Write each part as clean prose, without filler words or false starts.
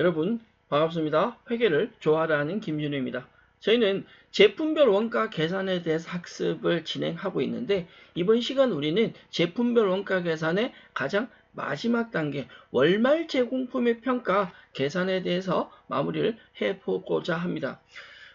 여러분 반갑습니다. 회계를 좋아하는 김준우입니다. 저희는 제품별 원가 계산에 대해서 학습을 진행하고 있는데 이번 시간 우리는 제품별 원가 계산의 가장 마지막 단계 월말 제공품의 평가 계산에 대해서 마무리를 해보고자 합니다.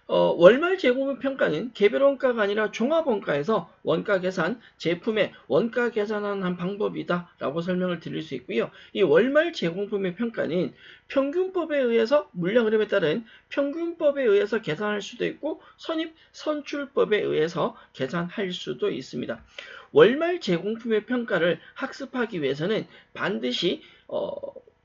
월말 제공품 평가는 개별 원가가 아니라 종합 원가에서 원가 계산, 제품의 원가 계산하는 방법이다 라고 설명을 드릴 수 있고요. 이 월말 제공품의 평가는 평균법에 의해서 물량 흐름에 따른 평균법에 의해서 계산할 수도 있고 선입 선출법에 의해서 계산할 수도 있습니다. 월말 제공품의 평가를 학습하기 위해서는 반드시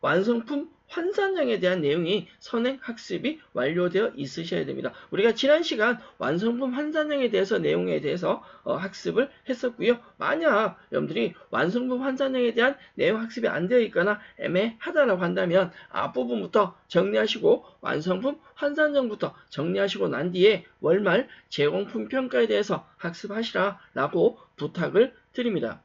완성품 환산량에 대한 내용이 선행 학습이 완료되어 있으셔야 됩니다. 우리가 지난 시간 완성품 환산량에 대해서 내용에 대해서 학습을 했었고요. 만약 여러분들이 완성품 환산량에 대한 내용 학습이 안 되어 있거나 애매하다라고 한다면 앞부분부터 정리하시고 완성품 환산량부터 정리하시고 난 뒤에 월말 제공품 평가에 대해서 학습하시라라고 부탁을 드립니다.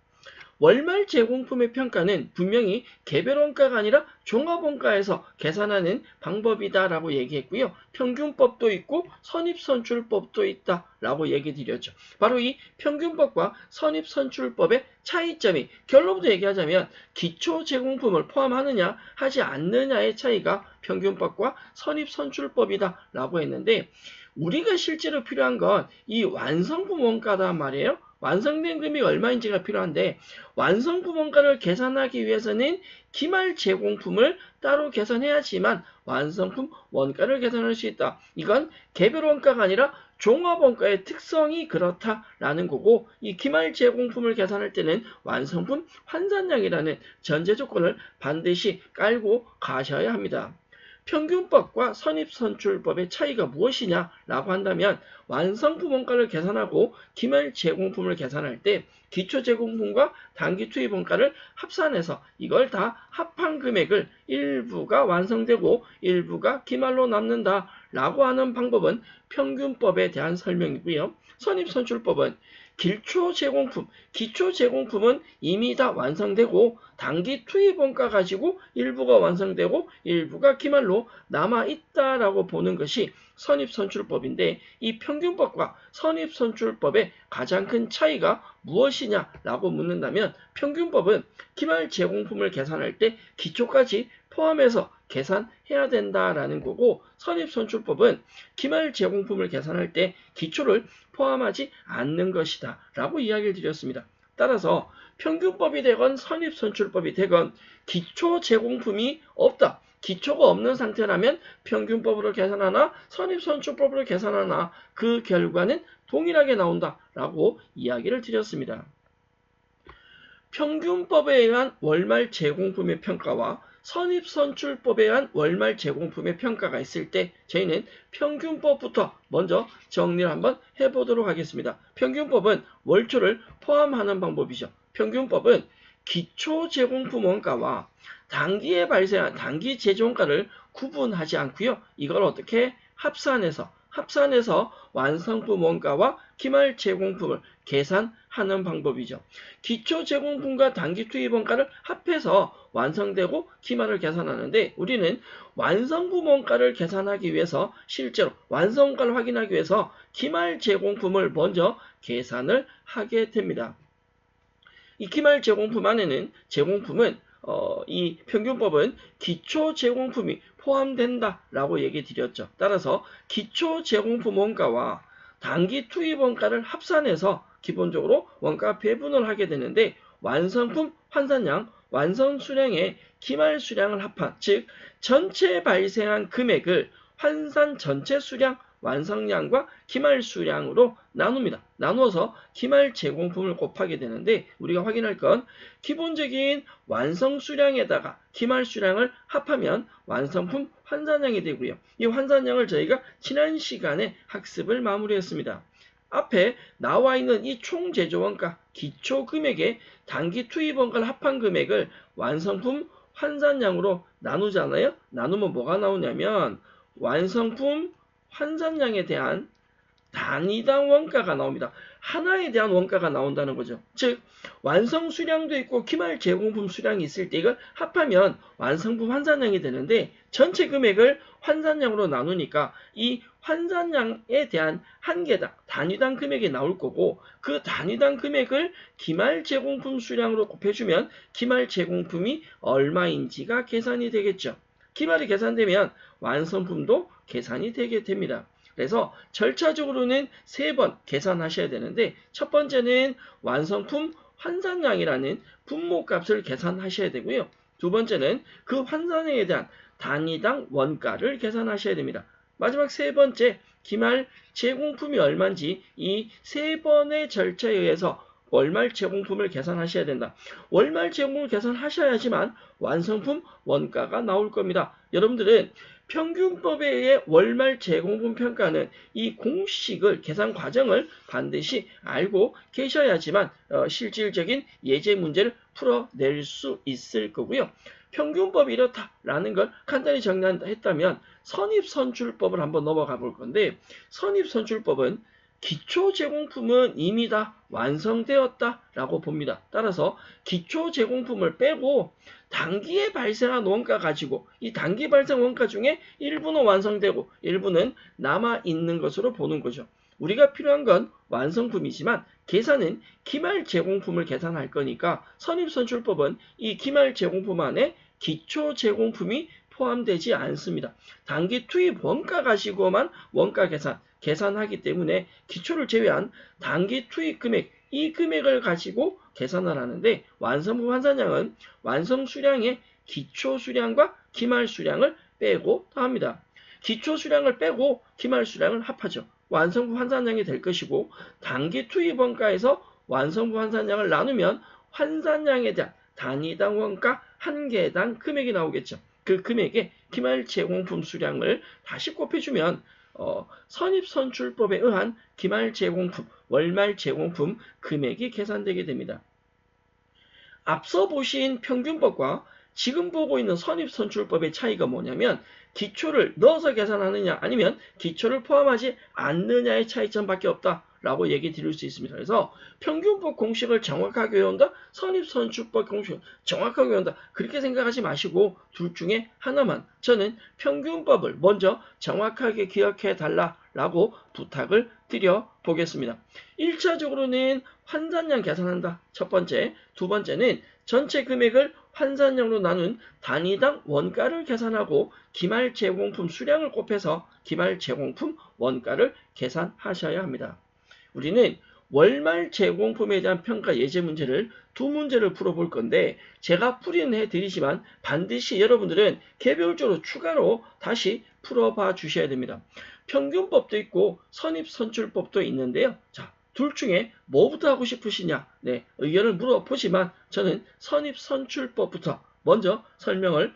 월말 제공품의 평가는 분명히 개별 원가가 아니라 종합 원가에서 계산하는 방법이다라고 얘기했고요. 평균법도 있고 선입선출법도 있다라고 얘기 드렸죠. 바로 이 평균법과 선입선출법의 차이점이 결론부터 얘기하자면 기초 제공품을 포함하느냐 하지 않느냐의 차이가 평균법과 선입선출법이다라고 했는데 우리가 실제로 필요한 건 이 완성품 원가단 말이에요. 완성된 금액이 얼마인지가 필요한데 완성품 원가를 계산하기 위해서는 기말 제공품을 따로 계산해야지만 완성품 원가를 계산할 수 있다. 이건 개별 원가가 아니라 종합 원가의 특성이 그렇다라는 거고 이 기말 제공품을 계산할 때는 완성품 환산량이라는 전제 조건을 반드시 깔고 가셔야 합니다. 평균법과 선입선출법의 차이가 무엇이냐라고 한다면 완성품 원가를 계산하고 기말 제공품을 계산할 때 기초 제공품과 단기 투입 원가를 합산해서 이걸 다 합한 금액을 일부가 완성되고 일부가 기말로 남는다라고 하는 방법은 평균법에 대한 설명이고요. 선입선출법은 기초 제공품은 이미 다 완성되고 단기 투입 원가 가지고 일부가 완성되고 일부가 기말로 남아있다라고 보는 것이 선입선출법인데 이 평균법과 선입선출법의 가장 큰 차이가 무엇이냐라고 묻는다면 평균법은 기말 제공품을 계산할 때 기초까지 포함해서 계산해야 된다라는 거고 선입선출법은 기말 제공품을 계산할 때 기초를 포함하지 않는 것이다 라고 이야기를 드렸습니다. 따라서 평균법이 되건 선입선출법이 되건 기초 제공품이 없다. 기초가 없는 상태라면 평균법으로 계산하나 선입선출법으로 계산하나 그 결과는 동일하게 나온다라고 이야기를 드렸습니다. 평균법에 의한 월말 제공품의 평가와 선입선출법에 의한 월말 제공품의 평가가 있을 때 저희는 평균법부터 먼저 정리를 한번 해보도록 하겠습니다. 평균법은 월초를 포함하는 방법이죠. 평균법은 기초 제공품 원가와 단기에 발생한 단기 제조원가를 구분하지 않고요. 이걸 어떻게 합산해서 완성품 원가와 기말 제공품을 계산하는 방법이죠. 기초 제공품과 단기 투입 원가를 합해서 완성되고 기말을 계산하는데 우리는 완성품 원가를 계산하기 위해서 실제로 완성 원가를 확인하기 위해서 기말 제공품을 먼저 계산을 하게 됩니다. 이 기말 제공품 안에는 제공품은 이 평균법은 기초 제공품이 포함된다라고 얘기 드렸죠. 따라서 기초 제공품 원가와 단기 투입 원가를 합산해서 기본적으로 원가 배분을 하게 되는데 완성품 환산량, 완성 수량의 기말 수량을 합한 즉 전체 발생한 금액을 환산 전체 수량 완성량과 기말 수량으로 나눕니다. 나누어서 기말 제공품을 곱하게 되는데 우리가 확인할 건 기본적인 완성 수량에다가 기말 수량을 합하면 완성품 환산량이 되고요. 이 환산량을 저희가 지난 시간에 학습을 마무리했습니다. 앞에 나와 있는 이 총 제조원가 기초 금액의 단기 투입 원가를 합한 금액을 완성품 환산량으로 나누잖아요. 나누면 뭐가 나오냐면 완성품 환산량에 대한 단위당 원가가 나옵니다. 하나에 대한 원가가 나온다는 거죠. 즉 완성 수량도 있고 기말 제공품 수량이 있을 때 이걸 합하면 완성품 환산량이 되는데 전체 금액을 환산량으로 나누니까 이 환산량에 대한 한 개당 단위당 금액이 나올 거고 그 단위당 금액을 기말 제공품 수량으로 곱해주면 기말 제공품이 얼마인지가 계산이 되겠죠. 기말이 계산되면 완성품도 계산이 되게 됩니다. 그래서 절차적으로는 3번 계산하셔야 되는데 첫 번째는 완성품 환산량이라는 분모값을 계산하셔야 되고요. 두 번째는 그 환산량에 대한 단위당 원가를 계산하셔야 됩니다. 마지막 세 번째 기말 제공품이 얼마인지 이 3번의 절차에 의해서 월말 제공품을 계산하셔야 된다. 월말 제공을 계산하셔야지만 완성품 원가가 나올 겁니다. 여러분들은 평균법에 의해 월말 제공품 평가는 이 공식을 계산 과정을 반드시 알고 계셔야지만 실질적인 예제 문제를 풀어낼 수 있을 거고요. 평균법이 이렇다라는 걸 간단히 정리했다면 선입선출법을 한번 넘어가 볼 건데 선입선출법은 기초 제공품은 이미 다 완성되었다라고 봅니다. 따라서 기초 제공품을 빼고 단기에 발생한 원가 가지고 이 단기 발생 원가 중에 일부는 완성되고 일부는 남아있는 것으로 보는 거죠. 우리가 필요한 건 완성품이지만 계산은 기말 제공품을 계산할 거니까 선입선출법은 이 기말 제공품 안에 기초 제공품이 포함되지 않습니다. 단기 투입 원가 가지고만 원가 계산하기 때문에 기초를 제외한 단기 투입 금액 이 금액을 가지고 계산을 하는데 완성품 환산량은 완성 수량의 기초 수량과 기말 수량을 빼고 더합니다. 기초 수량을 빼고 기말 수량을 합하죠. 완성품 환산량이 될 것이고 단기 투입 원가에서 완성품 환산량을 나누면 환산량에 대한 단위당 원가 한 개당 금액이 나오겠죠. 그 금액에 기말 제공품 수량을 다시 곱해주면 선입선출법에 의한 기말 제공품, 월말 제공품 금액이 계산되게 됩니다. 앞서 보신 평균법과 지금 보고 있는 선입선출법의 차이가 뭐냐면 기초를 넣어서 계산하느냐 아니면 기초를 포함하지 않느냐의 차이점밖에 없다라고 얘기 드릴 수 있습니다. 그래서 평균법 공식을 정확하게 외운다, 선입선출법 공식을 정확하게 외운다 그렇게 생각하지 마시고 둘 중에 하나만 저는 평균법을 먼저 정확하게 기억해 달라라고 부탁을 드려 보겠습니다. 1차적으로는 환산량 계산한다. 첫 번째. 두 번째는 전체 금액을 환산량으로 나눈 단위당 원가를 계산하고 기말 제공품 수량을 곱해서 기말 제공품 원가를 계산하셔야 합니다. 우리는 월말 제공품에 대한 평가 예제 문제를 두 문제를 풀어볼 건데 제가 풀이는 해드리지만 반드시 여러분들은 개별적으로 추가로 다시 풀어봐 주셔야 됩니다. 평균법도 있고 선입선출법도 있는데요. 자, 둘 중에 뭐부터 하고 싶으시냐? 네, 의견을 물어보지만 저는 선입선출법부터 먼저 설명을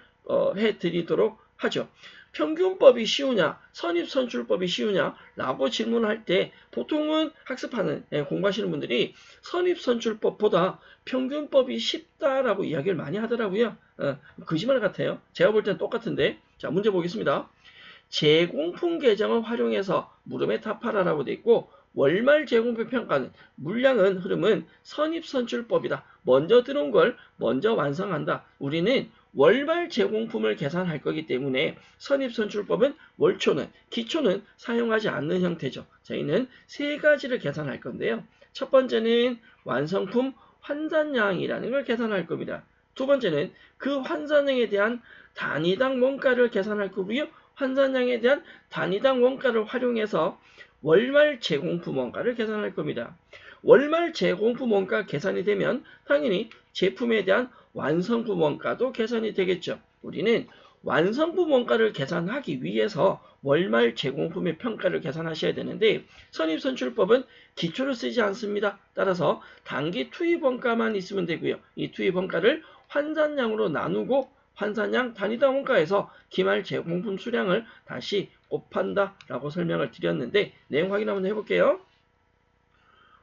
해드리도록 하죠. 평균법이 쉬우냐, 선입선출법이 쉬우냐 라고 질문할 때 보통은 학습하는 공부하시는 분들이 선입선출법보다 평균법이 쉽다라고 이야기를 많이 하더라고요. 거짓말 같아요. 제가 볼 때는 똑같은데. 자, 문제 보겠습니다. 제공품 계정을 활용해서 물음에 답하라라고 되어 있고 월말 제공품 평가는 물량은 흐름은 선입선출법이다. 먼저 들어온 걸 먼저 완성한다. 우리는 월말 제공품을 계산할 거기 때문에 선입선출법은 월초는 기초는 사용하지 않는 형태죠. 저희는 세 가지를 계산할 건데요. 첫 번째는 완성품 환산량이라는 걸 계산할 겁니다. 두 번째는 그 환산량에 대한 단위당 원가를 계산할 거고요. 환산량에 대한 단위당 원가를 활용해서 월말 제공품 원가를 계산할 겁니다. 월말 제공품 원가 계산이 되면 당연히 제품에 대한 완성품 원가도 계산이 되겠죠. 우리는 완성품 원가를 계산하기 위해서 월말 제공품의 평가를 계산하셔야 되는데 선입선출법은 기초를 쓰지 않습니다. 따라서 단기 투입 원가만 있으면 되고요. 이 투입 원가를 환산량으로 나누고 환산량 단위당 원가에서 기말 제공품 수량을 다시 곱한다라고 설명을 드렸는데 내용 확인 한번 해볼게요.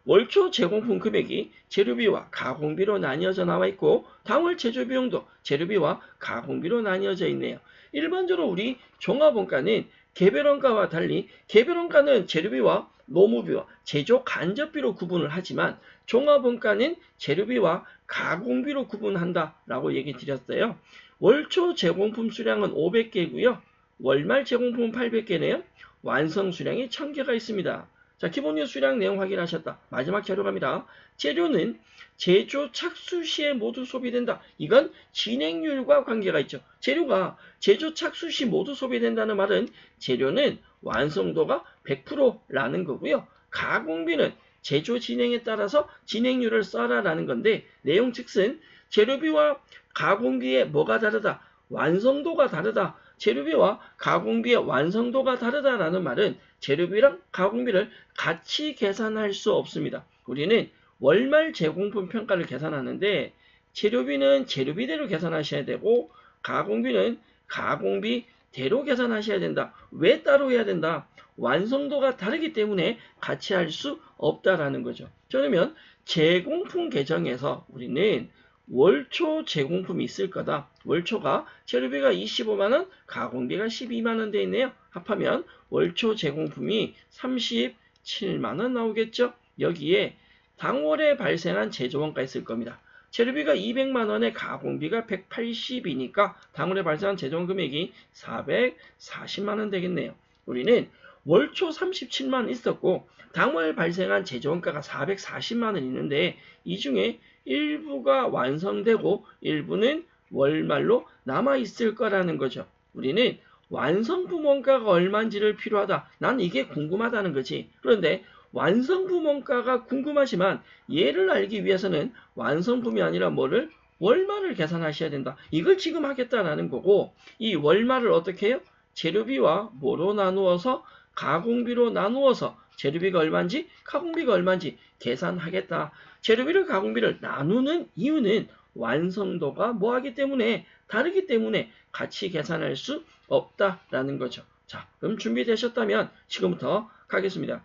월초 제공품 금액이 재료비와 가공비로 나뉘어져 나와 있고 당월 제조비용도 재료비와 가공비로 나뉘어져 있네요. 일반적으로 우리 종합원가는 개별원가와 달리 개별원가는 재료비와 노무비와 제조 간접비로 구분을 하지만 종합원가는 재료비와 가공비로 구분한다라고 얘기 드렸어요. 월초 제공품 수량은 500개고요. 월말 제공품은 800개네요. 완성 수량이 1000개가 있습니다. 자, 기본료 수량 내용 확인하셨다. 마지막 자료 갑니다. 재료는 제조 착수 시에 모두 소비된다. 이건 진행률과 관계가 있죠. 재료가 제조 착수 시 모두 소비된다는 말은 재료는 완성도가 100%라는 거고요. 가공비는 제조 진행에 따라서 진행률을 써라라는 건데 내용 즉슨 재료비와 가공비의 뭐가 다르다? 완성도가 다르다. 재료비와 가공비의 완성도가 다르다라는 말은 재료비랑 가공비를 같이 계산할 수 없습니다. 우리는 월말 제공품 평가를 계산하는데 재료비는 재료비대로 계산하셔야 되고 가공비는 가공비대로 계산하셔야 된다. 왜 따로 해야 된다? 완성도가 다르기 때문에 같이 할 수 없다라는 거죠. 그러면 제공품 계정에서 우리는 월초 제공품이 있을 거다. 월초가 재료비가 25만원, 가공비가 12만원 돼 있네요. 합하면 월초 제공품이 37만원 나오겠죠. 여기에 당월에 발생한 제조원가 있을 겁니다. 재료비가 200만원에 가공비가 180이니까 당월에 발생한 제조원 금액이 440만원 되겠네요. 우리는 월초 37만원 있었고 당월 발생한 제조원가가 440만원 있는데 이 중에 일부가 완성되고 일부는 월말로 남아있을 거라는 거죠. 우리는 완성품 원가가 얼마인지를 필요하다. 난 이게 궁금하다는 거지. 그런데 완성품 원가가 궁금하지만 얘를 알기 위해서는 완성품이 아니라 뭐를? 월말을 계산하셔야 된다. 이걸 지금 하겠다라는 거고 이 월말을 어떻게 해요? 재료비와 뭐로 나누어서 가공비로 나누어서 재료비가 얼마인지 가공비가 얼마인지 계산하겠다. 재료비를 가공비를 나누는 이유는 완성도가 뭐하기 때문에 다르기 때문에 같이 계산할 수 없다라는 거죠. 자, 그럼 준비되셨다면 지금부터 가겠습니다.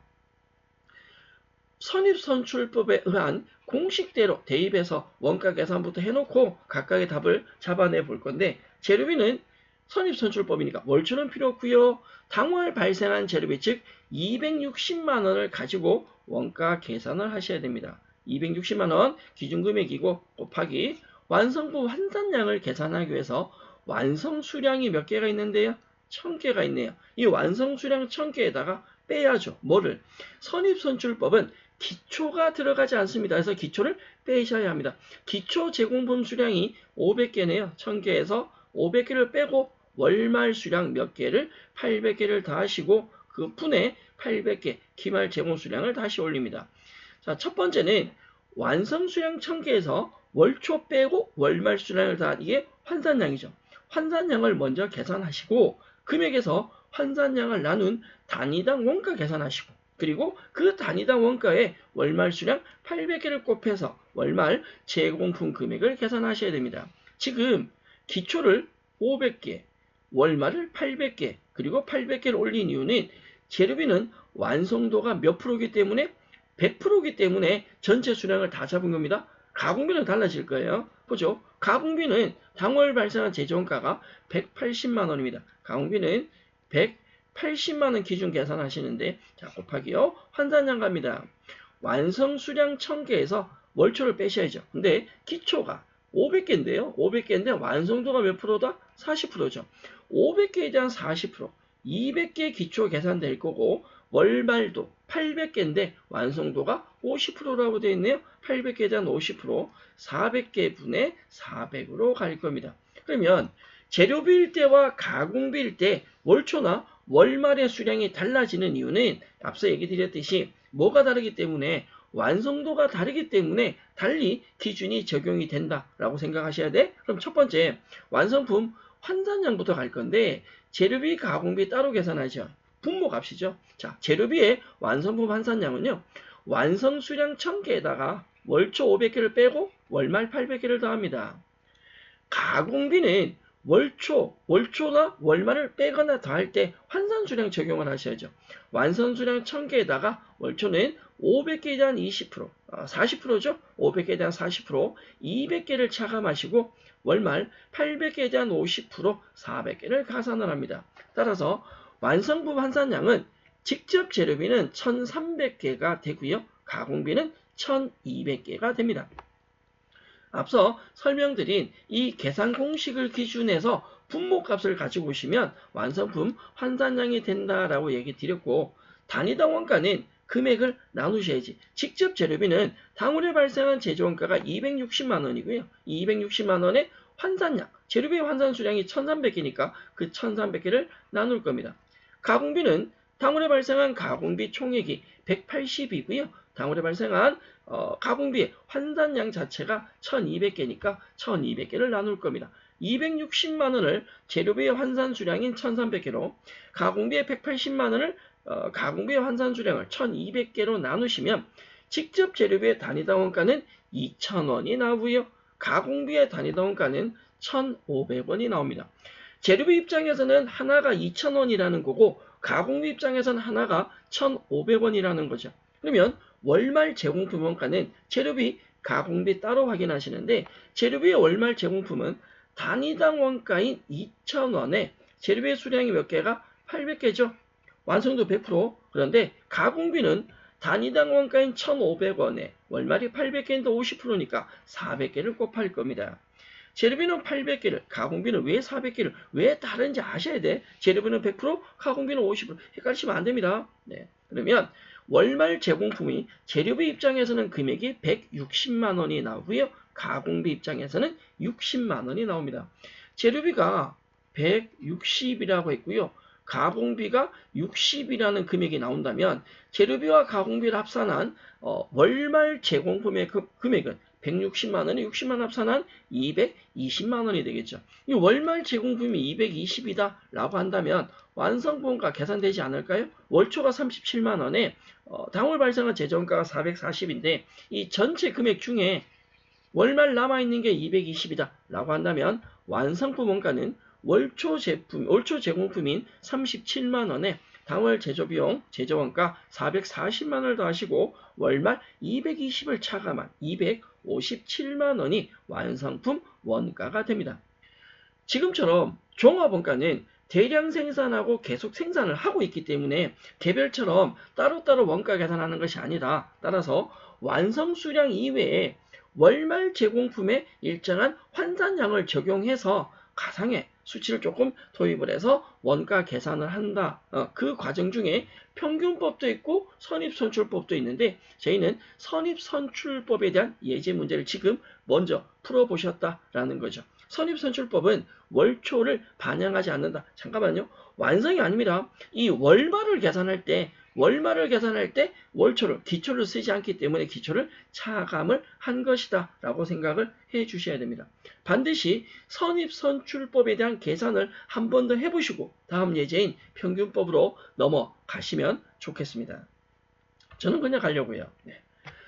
선입선출법에 의한 공식대로 대입해서 원가 계산부터 해놓고 각각의 답을 잡아내 볼 건데 재료비는 선입선출법이니까 월초는 필요 없고요. 당월 발생한 재료비 즉 260만 원을 가지고 원가 계산을 하셔야 됩니다. 260만 원 기준금액이고 곱하기 완성품 환산량을 계산하기 위해서 완성 수량이 몇 개가 있는데요? 1000개가 있네요. 이 완성 수량 1000개에다가 빼야죠. 뭐를? 선입선출법은 기초가 들어가지 않습니다. 그래서 기초를 빼셔야 합니다. 기초 제공품 수량이 500개네요. 1000개에서 500개를 빼고 월말 수량 몇 개를 800개를 더하시고 그 분에 800개 기말 제공 수량을 다시 올립니다. 자, 첫 번째는 완성 수량 1000개에서 월초 빼고 월말 수량을 더한 이게 환산량이죠. 환산량을 먼저 계산하시고 금액에서 환산량을 나눈 단위당 원가 계산하시고 그리고 그 단위당 원가에 월말 수량 800개를 곱해서 월말 제공품 금액을 계산하셔야 됩니다. 지금 기초를 500개, 월말을 800개, 그리고 800개를 올린 이유는 재료비는 완성도가 몇 프로이기 때문에 100%이기 때문에 전체 수량을 다 잡은 겁니다. 가공비는 달라질 거예요. 보죠. 가공비는 당월 발생한 제조원가가 180만 원입니다. 가공비는 180만 원 기준 계산하시는데 자 곱하기요. 환산량 갑니다. 완성 수량 1000개에서 월초를 빼셔야죠. 근데 기초가 500개인데요. 500개인데 완성도가 몇 프로다? 40%죠. 500개에 대한 40%, 200개 기초 계산될 거고 월말도 800개인데 완성도가 50%라고 되어 있네요. 800개에 대한 50%, 400개 분의 400으로 갈 겁니다. 그러면 재료비일 때와 가공비일 때 월초나 월말의 수량이 달라지는 이유는 앞서 얘기 드렸듯이 뭐가 다르기 때문에 완성도가 다르기 때문에 달리 기준이 적용이 된다라고 생각하셔야 돼. 그럼 첫 번째 완성품 환산량부터 갈 건데 재료비, 가공비 따로 계산하죠. 분모 값이죠. 자, 재료비의 완성품 환산량은요. 완성 수량 1000개에다가 월초 500개를 빼고 월말 800개를 더합니다. 가공비는 월초나 월말을 빼거나 더할 때 환산수량 적용을 하셔야죠. 완성수량 1000개에다가 월초는 500개에 대한 20%, 40%죠. 500개에 대한 40%, 200개를 차감하시고 월말 800개에 대한 50%, 400개를 가산을 합니다. 따라서 완성품 환산량은 직접 재료비는 1,300개가 되고요. 가공비는 1,200개가 됩니다. 앞서 설명드린 이 계산 공식을 기준해서 분모값을 가지고 오시면 완성품 환산량이 된다라고 얘기 드렸고, 단위당 원가는 금액을 나누셔야지. 직접 재료비는 당월에 발생한 제조원가가 260만 원이고요. 260만 원의 환산량, 재료비 환산 수량이 1,300개니까 그 1,300개를 나눌 겁니다. 가공비는 당월에 발생한 가공비 총액이 180이고요. 당월에 발생한 가공비의 환산량 자체가 1,200개니까 1,200개를 나눌 겁니다. 260만 원을 재료비의 환산 수량인 1,300개로 가공비의 180만 원을 가공비의 환산 수량을 1,200개로 나누시면 직접 재료비의 단위당 원가는 2,000원이 나오고요. 가공비의 단위당 원가는 1,500원이 나옵니다. 재료비 입장에서는 하나가 2,000원이라는 거고 가공비 입장에서는 하나가 1,500원이라는 거죠. 그러면 월말 제공품 원가는 재료비, 가공비 따로 확인하시는데 재료비의 월말 제공품은 단위당 원가인 2,000원에 재료비의 수량이 몇 개가 800개죠. 완성도 100%. 그런데 가공비는 단위당 원가인 1,500원에 월말이 800개인데 50%니까 400개를 곱할 겁니다. 재료비는 800개를, 가공비는 왜 400개를, 왜 다른지 아셔야 돼. 재료비는 100%, 가공비는 50%. 헷갈리시면 안 됩니다. 네. 그러면 월말 제공품이 재료비 입장에서는 금액이 160만 원이 나오고요. 가공비 입장에서는 60만 원이 나옵니다. 재료비가 160이라고 했고요. 가공비가 60이라는 금액이 나온다면 재료비와 가공비를 합산한 월말 제공품의 금액은 160만 원에 60만 원 합산한 220만 원이 되겠죠. 이 월말 제공품이 220이다 라고 한다면 완성분가 계산되지 않을까요? 월초가 37만 원에 당월 발생한 제조원가가 440인데 이 전체 금액 중에 월말 남아있는 게 220이다 라고 한다면 완성품 원가는 월초 제공품인 37만 원에 당월 제조비용, 제조원가 440만 원을 더하시고 월말 220을 차감한 257만 원이 완성품 원가가 됩니다. 지금처럼 종합원가는 대량 생산하고 계속 생산을 하고 있기 때문에 개별처럼 따로따로 원가 계산하는 것이 아니다. 따라서 완성 수량 이외에 월말 제공품에 일정한 환산량을 적용해서 가상의 수치를 조금 도입을 해서 원가 계산을 한다. 그 과정 중에 평균법도 있고 선입선출법도 있는데 저희는 선입선출법에 대한 예제 문제를 지금 먼저 풀어보셨다라는 거죠. 선입선출법은 월초를 반영하지 않는다. 잠깐만요. 완성이 아닙니다. 이 월말을 계산할 때 월초를, 기초를 쓰지 않기 때문에 기초를 차감을 한 것이다 라고 생각을 해 주셔야 됩니다. 반드시 선입선출법에 대한 계산을 한 번 더 해보시고 다음 예제인 평균법으로 넘어가시면 좋겠습니다. 저는 그냥 가려고요. 네.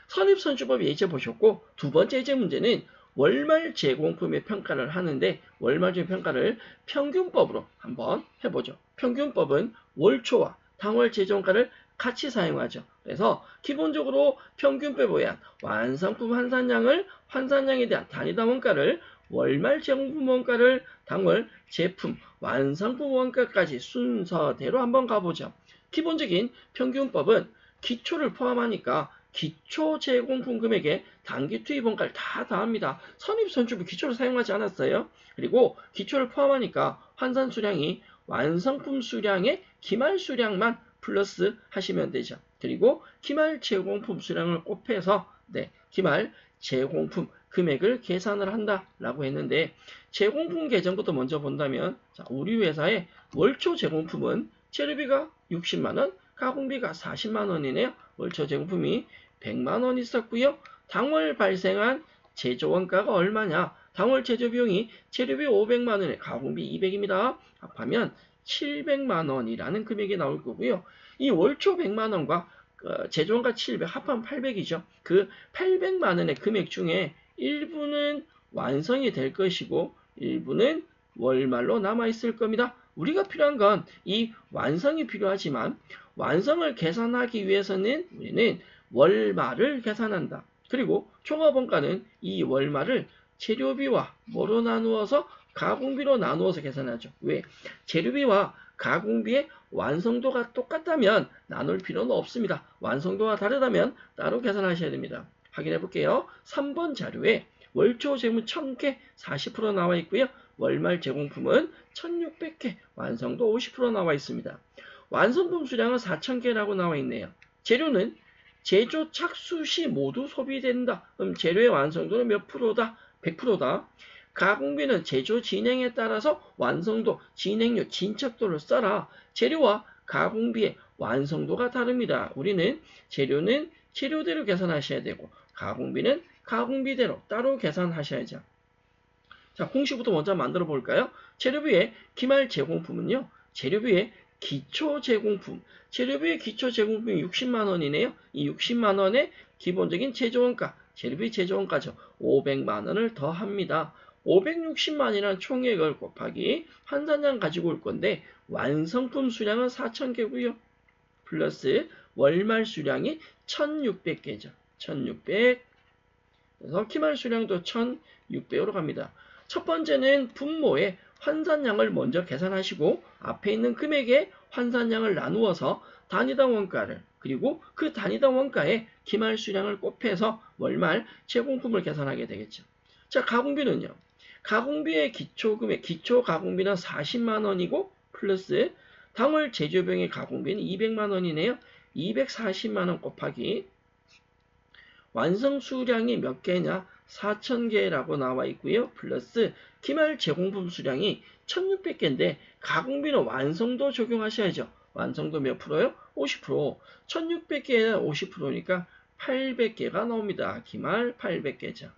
선입선출법 예제 보셨고 두 번째 예제 문제는 월말 제공품의 평가를 하는데 월말 제공 평가를 평균법으로 한번 해보죠. 평균법은 월초와 당월 제조원가를 같이 사용하죠. 그래서 기본적으로 평균법에 의한 완성품 환산량에 대한 단위당 원가를 월말 제공품 원가를 당월 제품 완성품 원가까지 순서대로 한번 가보죠. 기본적인 평균법은 기초를 포함하니까 기초 제공품 금액에 단기 투입 원가를 다 더합니다. 선입선출법 기초를 사용하지 않았어요. 그리고 기초를 포함하니까 환산 수량이 완성품 수량의 기말 수량만 플러스 하시면 되죠. 그리고 기말 제공품 수량을 곱해서 기말 제공품 금액을 계산을 한다라고 했는데 제공품 계정부터 먼저 본다면 우리 회사의 월초 제공품은 재료비가 60만 원, 가공비가 40만 원이네요. 월초 제공품이 100만 원 있었고요. 당월 발생한 제조원가가 얼마냐? 당월 제조비용이 재료비 500만 원에 가공비 200입니다. 합하면 700만 원이라는 금액이 나올 거고요. 이 월초 100만 원과 제조원가 700 합하면 800이죠. 그 800만 원의 금액 중에 일부는 완성이 될 것이고 일부는 월말로 남아 있을 겁니다. 우리가 필요한 건 이 완성이 필요하지만 완성을 계산하기 위해서는 우리는 월말을 계산한다. 그리고 종합원가는 이 월말을 재료비와 뭐로 나누어서 가공비로 나누어서 계산하죠. 왜? 재료비와 가공비의 완성도가 똑같다면 나눌 필요는 없습니다. 완성도가 다르다면 따로 계산하셔야 됩니다. 확인해 볼게요. 3번 자료에 월초 제품 1000개 40% 나와 있고요. 월말 제공품은 1600개, 완성도 50% 나와 있습니다. 완성품 수량은 4000개라고 나와 있네요. 재료는 제조 착수 시 모두 소비된다. 그럼 재료의 완성도는 몇 프로다? 100%다. 가공비는 제조 진행에 따라서 완성도, 진행률, 진척도를 써라. 재료와 가공비의 완성도가 다릅니다. 우리는 재료는 재료대로 계산하셔야 되고 가공비는 가공비대로 따로 계산하셔야죠. 자, 공식부터 먼저 만들어 볼까요? 재료비의 기말 제공품은요. 재료비의 기초 제공품. 재료비의 기초 제공품이 60만 원이네요. 이 60만 원의 기본적인 제조원가, 재료비 제조원가죠. 500만 원을 더합니다. 560만이라는 총액을 곱하기 환산량 가지고 올 건데 완성품 수량은 4,000개고요. 플러스 월말 수량이 1,600개죠. 1,600. 그래서 기말 수량도 1,600으로 갑니다. 첫 번째는 분모의 환산량을 먼저 계산하시고 앞에 있는 금액의 환산량을 나누어서 단위당 원가를 그리고 그 단위당 원가에 기말 수량을 곱해서 월말 제공품을 계산하게 되겠죠. 자, 가공비는요. 가공비의 기초금액, 기초 가공비는 40만 원이고 플러스 당월 제조병의 가공비는 200만 원이네요. 240만 원 곱하기 완성 수량이 몇 개냐? 4,000개라고 나와 있고요. 플러스 기말 제공품 수량이 1,600개인데 가공비는 완성도 적용하셔야죠. 완성도 몇 프로요? 50%. 1,600개에 50%니까 800개가 나옵니다. 기말 800개죠.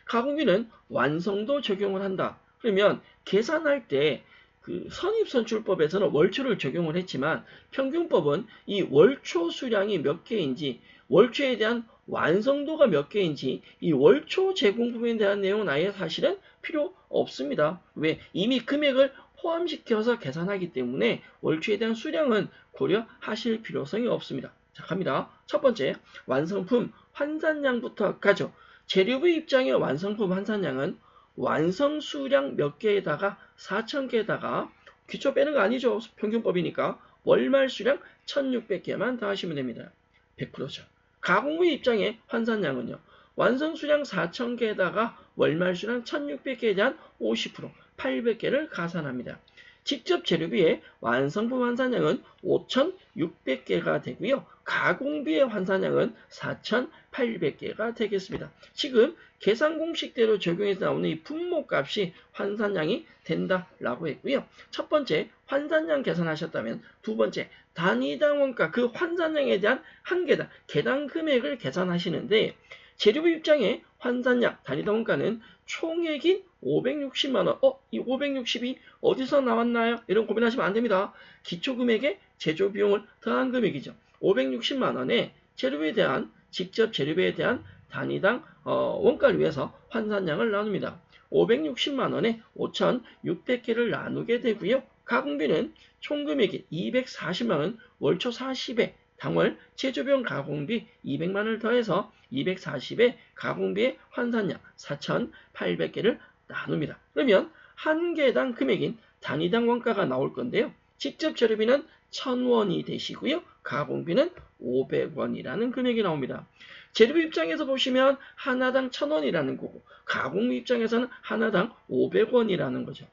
가공비는 완성도 적용을 한다. 그러면 계산할 때 그 선입선출법에서는 월초를 적용을 했지만 평균법은 이 월초 수량이 몇 개인지 월초에 대한 완성도가 몇 개인지 이 월초 제공품에 대한 내용은 아예 사실은 필요 없습니다. 왜? 이미 금액을 포함시켜서 계산하기 때문에 월초에 대한 수량은 고려하실 필요성이 없습니다. 자, 갑니다. 첫 번째, 완성품 환산량부터 가죠. 재료비 입장의 완성품 환산량은 완성 수량 몇 개에다가 4,000개에다가 기초 빼는 거 아니죠. 평균법이니까 월말 수량 1,600개만 더하시면 됩니다. 100%죠. 가공비 입장의 환산량은요. 완성 수량 4,000개에다가 월말 수량 1,600개에 대한 50%, 800개를 가산합니다. 직접 재료비의 완성품 환산량은 5,600개가 되고요. 가공비의 환산량은 4,800개가 되겠습니다. 지금 계산 공식대로 적용해서 나오는 이 분모값이 환산량이 된다라고 했고요. 첫 번째 환산량 계산하셨다면 두 번째 단위당 원가 그 환산량에 대한 한 개당 개당 금액을 계산하시는데 재료비 입장에 환산량 단위당 원가는 총액이 560만원. 이 560이 어디서 나왔나요? 이런 고민하시면 안 됩니다. 기초금액에 제조비용을 더한 금액이죠. 560만원에 재료비에 대한 직접 재료비에 대한 단위당 원가를 위해서 환산량을 나눕니다. 560만원에 5,600개를 나누게 되고요. 가공비는 총금액이 240만원, 월초 40에 당월 제조비용 가공비 200만원을 더해서 240에 가공비의 환산량 4,800개를 나눕니다. 그러면 한 개당 금액인 단위당 원가가 나올 건데요. 직접 재료비는 1,000원이 되시고요. 가공비는 500원이라는 금액이 나옵니다. 재료비 입장에서 보시면 하나당 1,000원이라는 거고 가공비 입장에서는 하나당 500원이라는 거죠.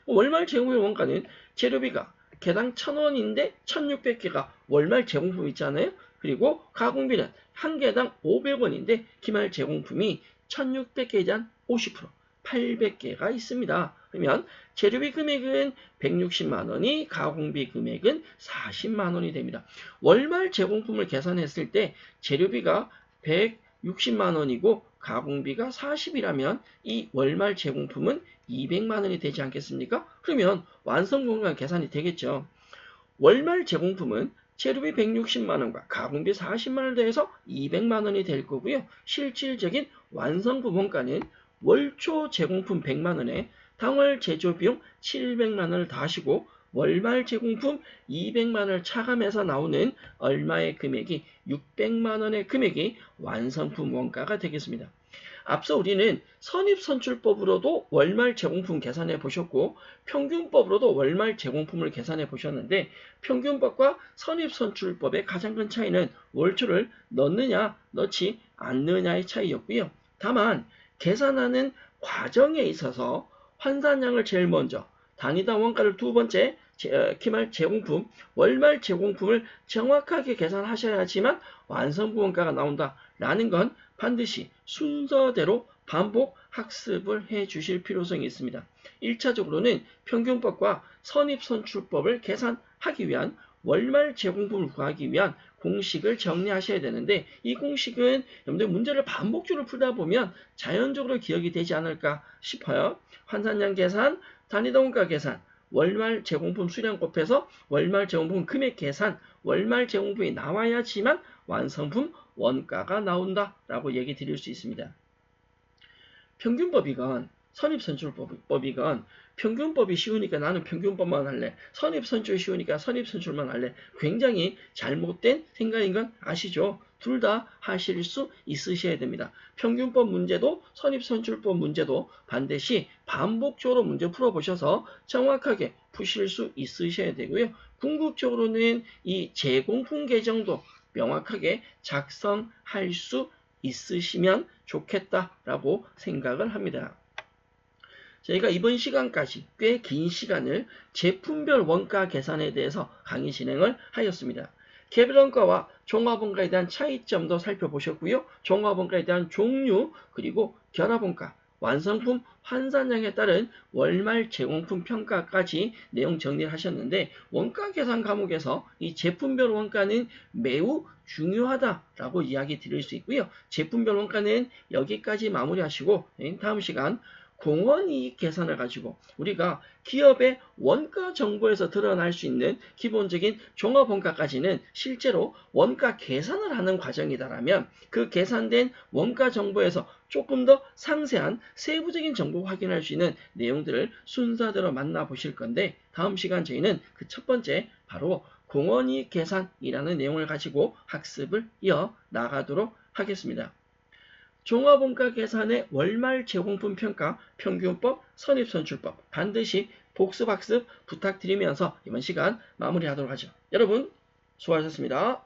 월말 제공비 원가는 재료비가 개당 1,000원인데 1,600개가 월말 제공품 있잖아요. 그리고 가공비는 한 개당 500원인데 기말 제공품이 1,600개에 대한 50%, 800개가 있습니다. 그러면 재료비 금액은 160만원이 가공비 금액은 40만원이 됩니다. 월말 제공품을 계산했을 때 재료비가 160만원이고 가공비가 40이라면 이 월말 제공품은 200만원이 되지 않겠습니까? 그러면 완성공간 계산이 되겠죠. 월말 제공품은 재료비 160만원과 가공비 40만원을 더해서 200만원이 될 거고요. 실질적인 완성품 원가는 월초 제공품 100만원에 당월 제조비용 700만원을 더하시고 월말 제공품 200만원을 차감해서 나오는 얼마의 금액이 600만원의 금액이 완성품 원가가 되겠습니다. 앞서 우리는 선입선출법으로도 월말 제공품 계산해 보셨고 평균법으로도 월말 제공품을 계산해 보셨는데 평균법과 선입선출법의 가장 큰 차이는 월초를 넣느냐 넣지 않느냐의 차이였고요. 다만 계산하는 과정에 있어서 환산량을 제일 먼저 단위당 원가를 두 번째 기말 제공품, 월말 제공품을 정확하게 계산하셔야지만 완성부 원가가 나온다라는 건 반드시 순서대로 반복 학습을 해 주실 필요성이 있습니다. 1차적으로는 평균법과 선입선출법을 계산하기 위한 월말 제공품을 구하기 위한 공식을 정리하셔야 되는데 이 공식은 여러분들 문제를 반복적으로 풀다 보면 자연적으로 기억이 되지 않을까 싶어요. 환산량 계산, 단위당 원가 계산, 월말 제공품 수량 곱해서 월말 제공품 금액 계산, 월말 제공품이 나와야지만 완성품 원가가 나온다라고 얘기 드릴 수 있습니다. 평균법이건 선입선출법이건 평균법이 쉬우니까 나는 평균법만 할래. 선입선출 쉬우니까 선입선출만 할래. 굉장히 잘못된 생각인 건 아시죠? 둘 다 하실 수 있으셔야 됩니다. 평균법 문제도 선입선출법 문제도 반드시 반복적으로 문제 풀어보셔서 정확하게 푸실 수 있으셔야 되고요. 궁극적으로는 이 제공품 계정도 명확하게 작성할 수 있으시면 좋겠다라고 생각을 합니다. 저희가 이번 시간까지 꽤 긴 시간을 제품별 원가 계산에 대해서 강의 진행을 하였습니다. 개별 원가와 종합 원가에 대한 차이점도 살펴보셨고요. 종합 원가에 대한 종류 그리고 결합 원가, 완성품 환산량에 따른 월말 제공품 평가까지 내용 정리를 하셨는데 원가 계산 과목에서 이 제품별 원가는 매우 중요하다라고 이야기 드릴 수 있고요. 제품별 원가는 여기까지 마무리하시고 다음 시간 공원이익 계산을 가지고 우리가 기업의 원가 정보에서 드러날 수 있는 기본적인 종합원가까지는 실제로 원가 계산을 하는 과정이다라면 그 계산된 원가 정보에서 조금 더 상세한 세부적인 정보 확인할 수 있는 내용들을 순서대로 만나보실 건데 다음 시간 저희는 그 첫 번째 바로 공원이익 계산이라는 내용을 가지고 학습을 이어나가도록 하겠습니다. 종합원가 계산의 월말 제공품 평가, 평균법, 선입선출법 반드시 복습학습 부탁드리면서 이번 시간 마무리하도록 하죠. 여러분 수고하셨습니다.